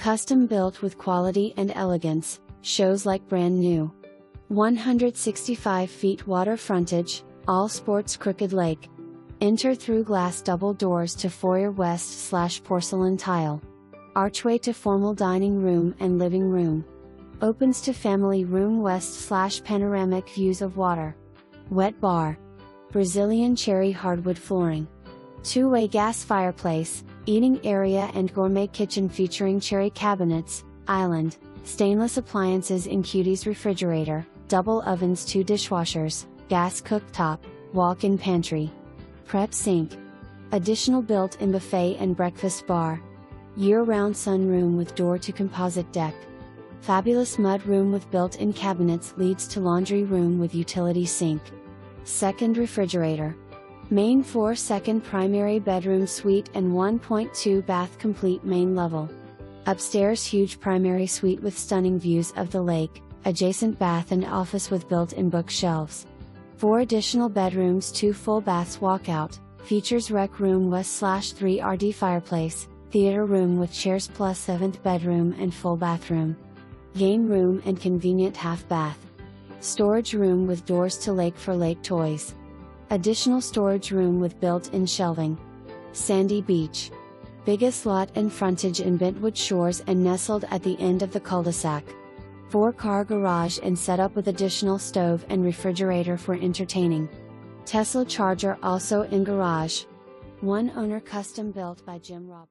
Custom built with quality and elegance, shows like brand new. 165 feet water frontage, all sports crooked lake. Enter through glass double doors to foyer west/porcelain tile. Archway to formal dining room and living room. Opens to family room west/panoramic views of water. Wet bar. Brazilian cherry hardwood flooring. Two-way gas fireplace, eating area and gourmet kitchen featuring cherry cabinets, island, stainless appliances incudes refrigerator, double ovens 2 dishwashers, gas cooktop, walk-in pantry. Prep sink. Additional built-in buffet and breakfast bar. Year-round sunroom with door to composite deck. Fabulous mud room with built-in cabinets leads to laundry room with utility sink. Second refrigerator. Main floor second primary bedroom suite and 1.2 bath complete main level. Upstairs huge primary suite with stunning views of the lake, adjacent bath and office with built-in bookshelves. 4 additional bedrooms 2 full baths walkout, features rec room west/3 RD fireplace, theater room with chairs plus 7th bedroom and full bathroom. Game room and convenient half bath. Storage room with doors to lake for lake toys. Additional storage room with built-in shelving. Sandy beach. Biggest lot and frontage in Bentwood Shores and nestled at the end of the cul-de-sac. 4-car garage and setup with additional stove and refrigerator for entertaining. Tesla charger also in garage. One owner custom built by Jim Roberts.